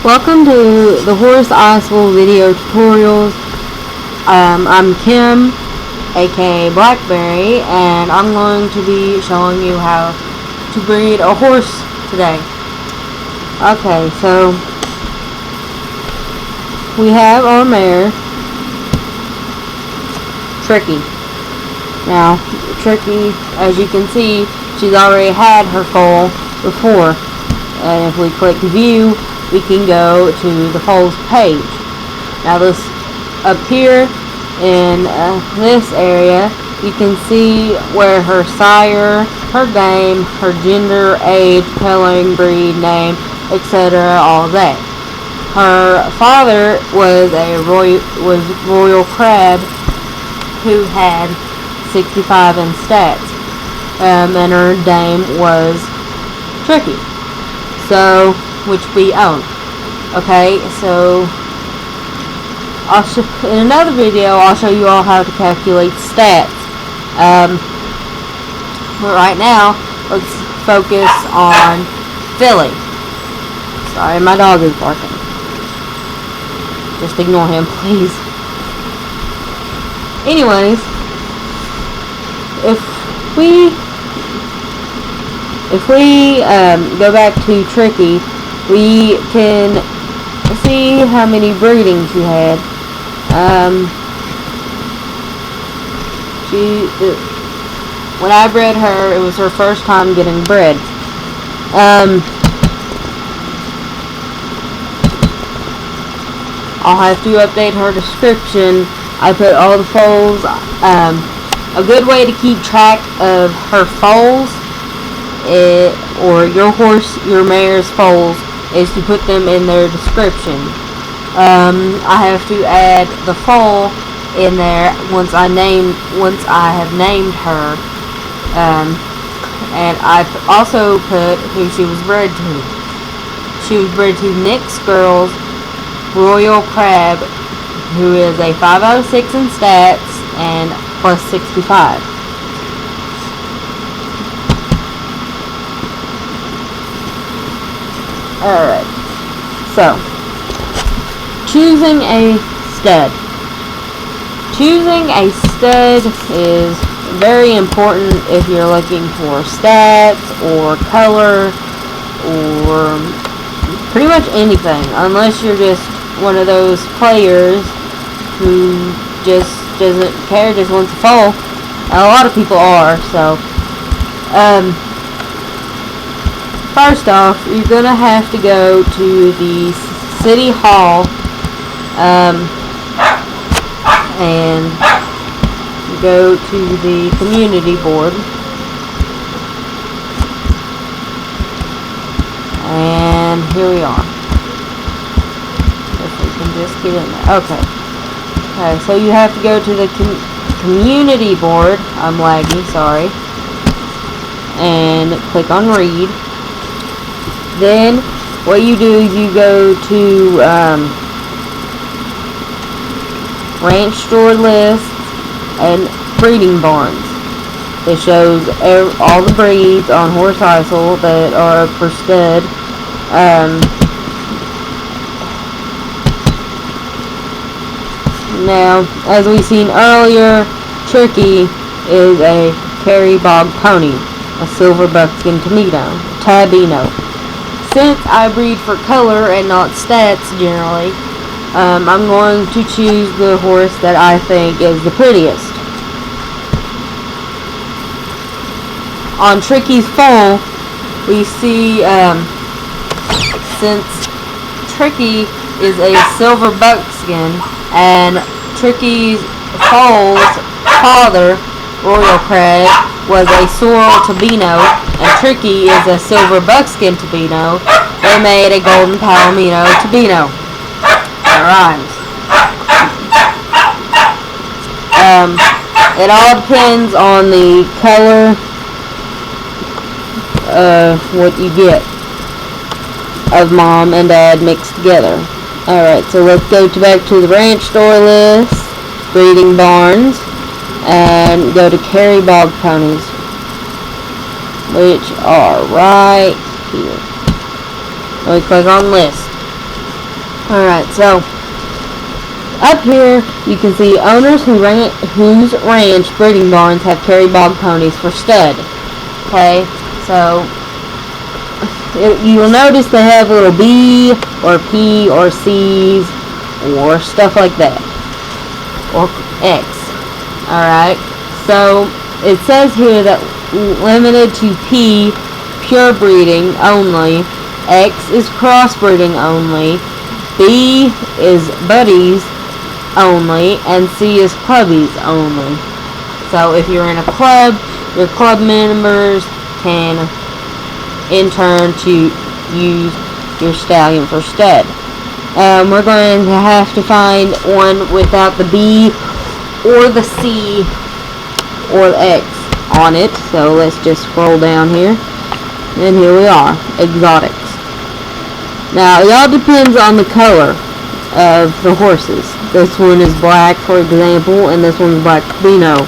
Welcome to the horse iceable video tutorials. I'm Kim, aka Blackberry, and I'm going to be showing you how to breed a horse today. Okay, so we have our mare, Tricky. Now, Tricky, as you can see, she's already had her foal before, and if we click view, we can go to the foal's page. Now this up here in this area, you can see where her sire, her name, her gender, age, coloring, breed, name, etc. all that. Her father was a royal crab who had 65 in stats, and her name was Tricky. So, which we own. Okay, so in another video I'll show you all how to calculate stats. But right now let's focus on Philly. Sorry, my dog is barking. Just ignore him, please. Anyways, if we go back to Tricky, we can see how many breedings she had. When I bred her, it was her first time getting bred. I'll have to update her description. I put all the foals. A good way to keep track of her foals, or your mare's foals, is to put them in their description. I have to add the foal in there once I have named her, and I also put who she was bred to. She was bred to Nick's Girls Royal Crab, who is a 5 out of 6 in stats and plus 65. Alright, so choosing a stud. Choosing a stud is very important if you're looking for stats or color or pretty much anything, unless you're just one of those players who just doesn't care, just wants a foal. And a lot of people are, so first off, you're going to have to go to the city hall and go to the community board, and here we are. If we can just get in there. Okay, so you have to go to the community board. I'm laggy, sorry. And click on read. Then what you do is you go to ranch store lists and breeding barns. It shows all the breeds on Horse Iceable that are per stud. Now, as we seen earlier, Tricky is a Kerry Bog pony, a silver buckskin tabino. Since I breed for color and not stats generally, I'm going to choose the horse that I think is the prettiest. On Tricky's foal, we see, since Tricky is a silver buckskin and Tricky's foal's father, Royal Crab, was a sorrel tabino, and Tricky is a silver buckskin tabino, they made a golden palomino tabino. That rhymes. It all depends on the color of what you get of mom and dad mixed together. Alright, so let's go back to the ranch store list, breeding barns, and go to Kerry Bog ponies, which are right here. And we click on list. Alright, so up here you can see owners whose ranch breeding barns have carry bog ponies for stud. Okay, so you'll notice they have little B or P or C's or stuff like that, or X. Alright, so it says here that limited to P, pure breeding only, X is crossbreeding only, B is buddies only, and C is clubbies only. So if you're in a club, your club members can in turn to use your stallion for stud. We're going to have to find one without the B or the C or the X on it. So let's just scroll down here. And here we are. Exotics. Now it all depends on the color of the horses. This one is black, for example, and this one's black Beano.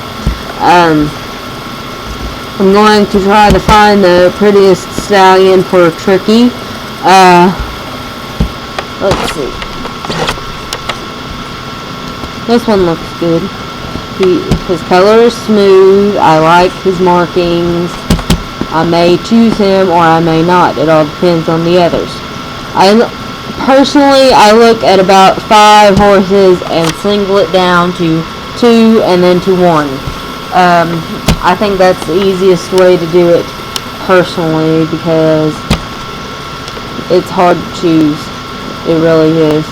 I'm going to try to find the prettiest stallion for Tricky. Let's see. This one looks good. His color is smooth. I like his markings. I may choose him or I may not. It all depends on the others. Personally, I look at about 5 horses and single it down to 2 and then to 1. I think that's the easiest way to do it personally, because it's hard to choose. It really is.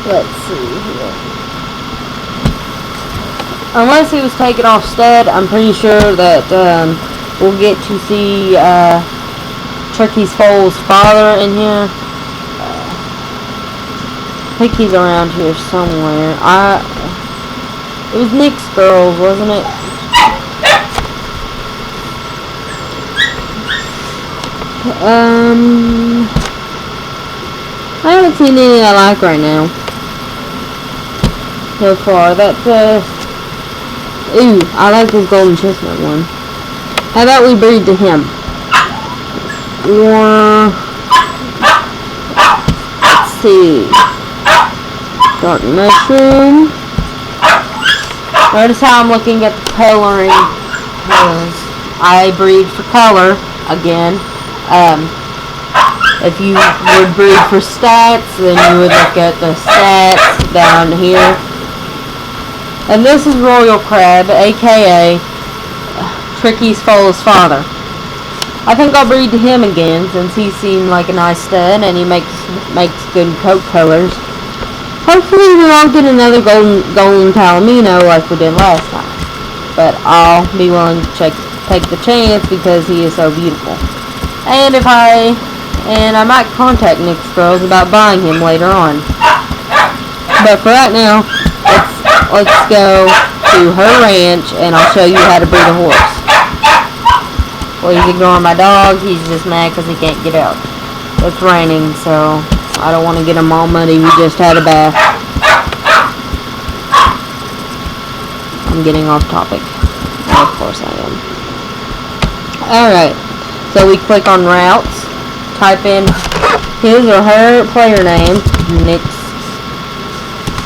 Let's see here. Unless he was taken off stud, I'm pretty sure that we'll get to see Tricky's foal's father in here. I think he's around here somewhere. It was Nick's girls, wasn't it? I haven't seen any I like right now so far. That's ooh, I like this golden chestnut one. How about we breed to him? Or let's see, dark mushroom. Notice how I'm looking at the coloring, because I breed for color again. If you would breed for stats, then you would look at the stats down here. And this is Royal Crab, aka Tricky's foal's father. I think I'll breed to him again, since he seemed like a nice stud and he makes good coat colors. Hopefully we won't get another golden palomino like we did last time, but I'll be willing to take the chance because he is so beautiful. And I might contact Nick's girls about buying him later on. But for right now, let's go to her ranch and I'll show you how to breed a horse. Please ignore my dog. He's just mad because he can't get out. It's raining, so I don't want to get him all muddy. We just had a bath. I'm getting off topic. Of course I am. Alright, so we click on routes, type in his or her player name, Nick's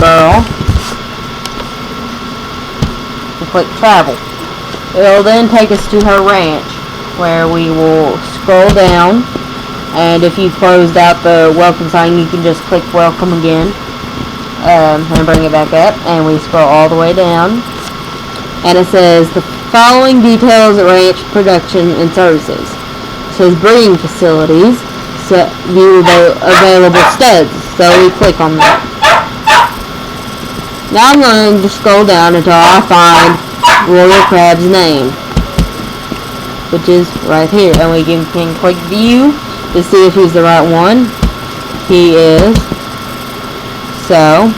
girl, and click travel. It'll then take us to her ranch, where we will scroll down, and if you've closed out the welcome sign, you can just click welcome again, and bring it back up, and we scroll all the way down, and it says the following details of ranch production and services. It says breeding facilities, so view available studs, so we click on that. Now I'm going to scroll down until I find Royal Crab's name, which is right here, and we can click view to see if he's the right one. He is. So,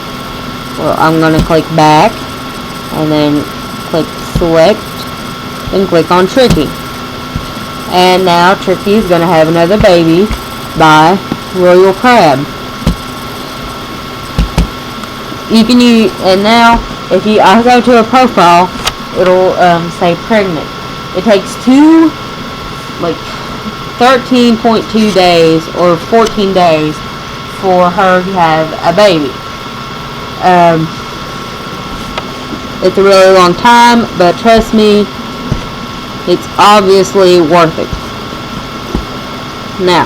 well, I'm going to click back, and then click select, and click on Tricky. And now Tricky is going to have another baby by Royal Crab. You can use, and now if I go to a profile, it'll say pregnant. It takes 2 13.2 days or 14 days for her to have a baby. It's a really long time, but trust me, it's obviously worth it. Now,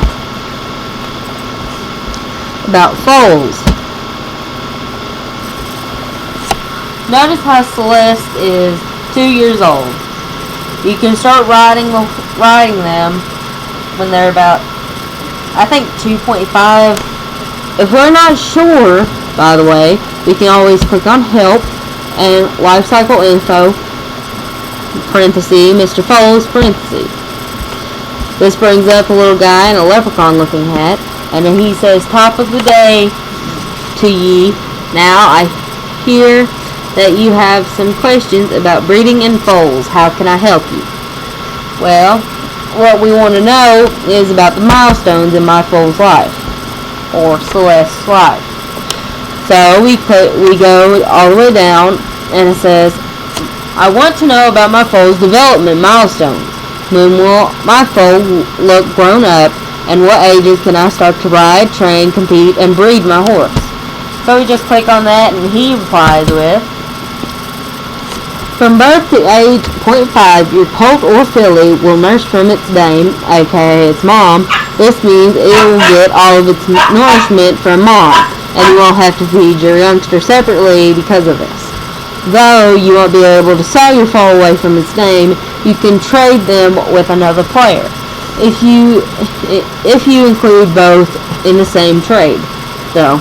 about foals. Notice how Celeste is 2 years old. You can start riding them when they're about, I think, 2.5. If we're not sure, by the way, we can always click on Help and Life Cycle Info, parenthesis, Mr. Foals, parenthesis. This brings up a little guy in a leprechaun looking hat, and then he says, "Top of the day to ye. Now I hear that you have some questions about breeding and foals. How can I help you?" Well, what we want to know is about the milestones in my foal's life, or Celeste's life. So we go all the way down, and it says, "I want to know about my foal's development milestones. When will my foal look grown up, and what ages can I start to ride, train, compete, and breed my horse?" So we just click on that, and he replies with, "From birth to age 0.5, your colt or filly will nurse from its dame, aka its mom. This means it will get all of its nourishment from mom, and you won't have to feed your youngster separately because of this. Though you won't be able to sell your foal away from its dame, you can trade them with another player, if you include both in the same trade. So,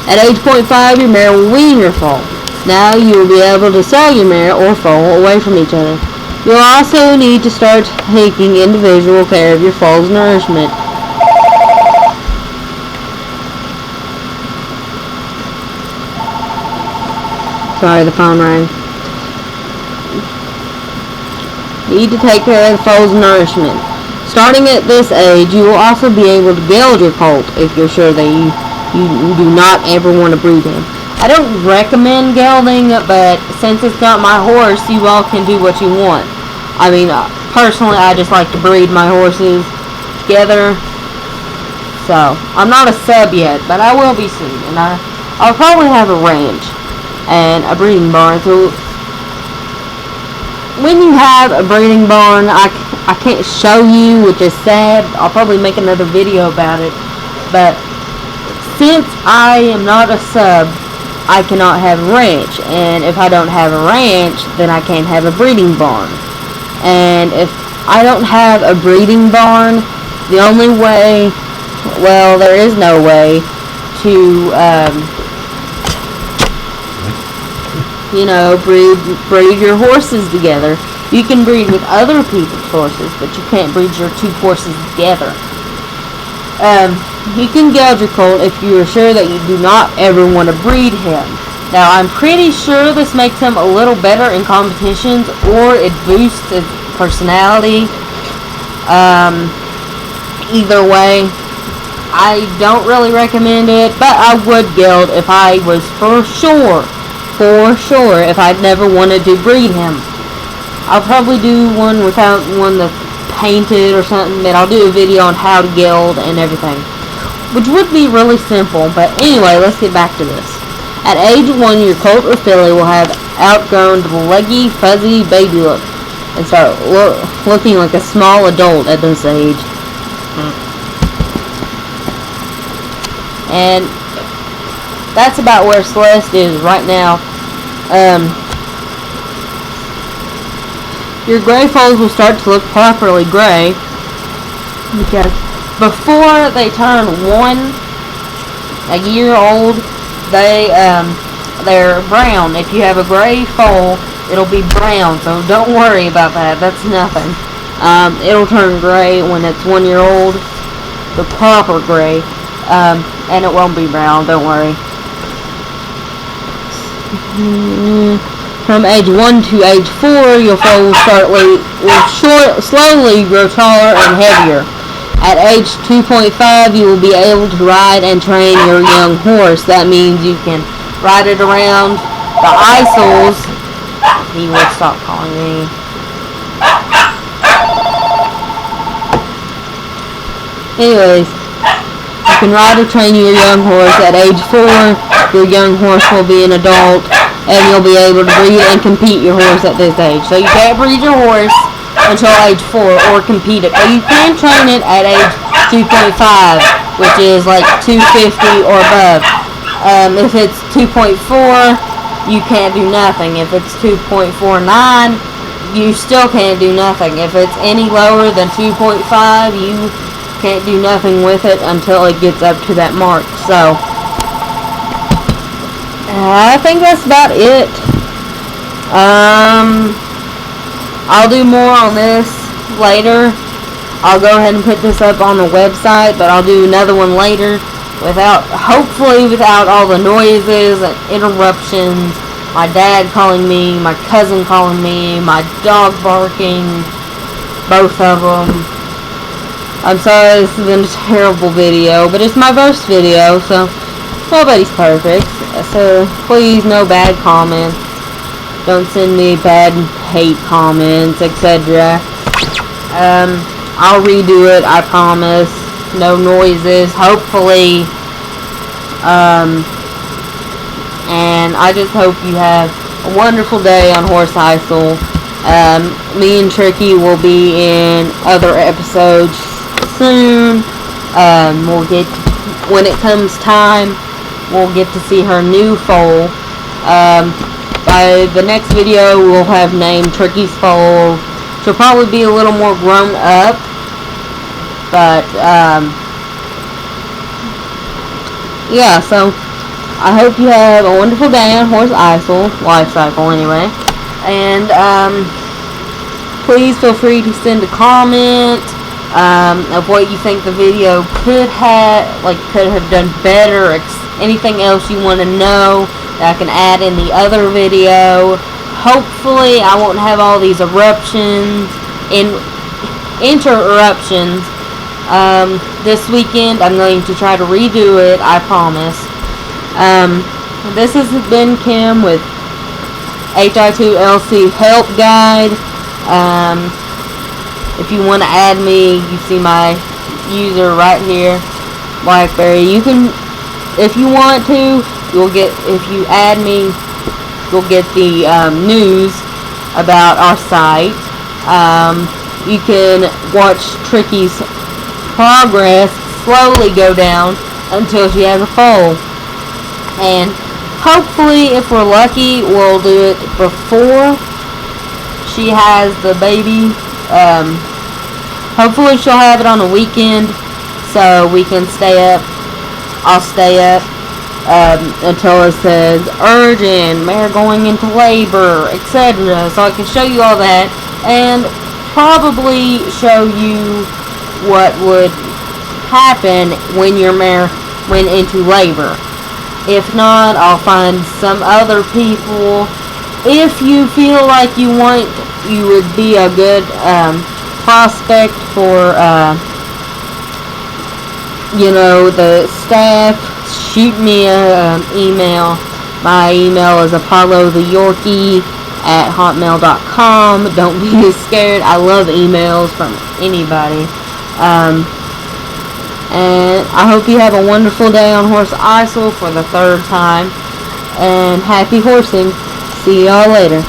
at age 0.5, your mare will wean your foal. Now you will be able to sell your mare or foal away from each other. You'll also need to start taking individual care of your foal's nourishment. Sorry, the phone rang. Need to take care of the foal's nourishment. Starting at this age, you will also be able to geld your colt if you're sure that you do not ever want to breed him. I don't recommend gelding, but since it's not my horse, you all can do what you want. I mean, personally, I just like to breed my horses together. So, I'm not a sub yet, but I will be soon. And I'll probably have a ranch and a breeding barn. So, when you have a breeding barn, I can't show you, which is sad. I'll probably make another video about it. But, since I am not a sub, I cannot have a ranch, and if I don't have a ranch, then I can't have a breeding barn. And if I don't have a breeding barn, the only way, well, there is no way to, breed your horses together. You can breed with other people's horses, but you can't breed your two horses together. You can geld your colt if you are sure that you do not ever want to breed him. Now, I'm pretty sure this makes him a little better in competitions, or it boosts his personality. Either way, I don't really recommend it, but I would geld if I was for sure, if I'd never wanted to breed him. I'll probably do one without one that's painted or something, but I'll do a video on how to geld and everything, which would be really simple. But anyway, let's get back to this. At age 1, your colt or filly will have outgrown the leggy, fuzzy baby look and start looking like a small adult at this age. And that's about where Celeste is right now. Your gray foals will start to look properly gray because before they turn a year old, they're brown. If you have a gray foal, it'll be brown, so don't worry about that. That's nothing. It'll turn gray when it's 1 year old, the proper gray, and it won't be brown. Don't worry. From age 1 to age 4, your foal will slowly grow taller and heavier. At age 2.5, you will be able to ride and train your young horse. That means you can ride it around the isles. He will stop calling me. Anyways, you can ride or train your young horse at age 4. Your young horse will be an adult, and you'll be able to breed and compete your horse at this age. So you can't breed your horse until age 4 or compete it, but you can train it at age 2.5, which is like 250 or above. If it's 2.4, you can't do nothing. If it's 2.49, you still can't do nothing. If it's any lower than 2.5, you can't do nothing with it until it gets up to that mark. So I think that's about it. I'll do more on this later. I'll go ahead and put this up on the website, but I'll do another one later hopefully without all the noises and interruptions. My dad calling me, my cousin calling me, my dog barking, both of them. I'm sorry this has been a terrible video, but it's my first video, so nobody's perfect. So please, no bad comments. Don't send me bad hate comments, etc. I'll redo it, I promise. No noises, hopefully. And I just hope you have a wonderful day on Horse Isle. Me and Tricky will be in other episodes soon. We'll get, when it comes time, we'll get to see her new foal. By the next video, we'll have named Tricky's foal. She'll probably be a little more grown up, but yeah, so I hope you have a wonderful day on Horse Isle, life cycle anyway, and please feel free to send a comment of what you think the video could have done better, anything else you want to know that I can add in the other video. Hopefully I won't have all these interruptions. This weekend I'm going to try to redo it, I promise. This has been Kim with HI2 LC Help Guide. If you want to add me, you see my user right here, Blackberry. You can, if you want to, if you add me, you'll get the news about our site. You can watch Tricky's progress slowly go down until she has a foal. And hopefully, if we're lucky, we'll do it before she has the baby. Hopefully she'll have it on a weekend, so we can stay up. I'll stay up until it says urgent, Mare going into labor, etc. So I can show you all that, and probably show you what would happen when your mare went into labor. If not, I'll find some other people. If you feel like you would be a good prospect for the staff, shoot me an email. My email is apollotheyorkie@hotmail.com. Don't be scared. I love emails from anybody. And I hope you have a wonderful day on Horse Isle for the 3rd time. And happy horsing. See y'all later.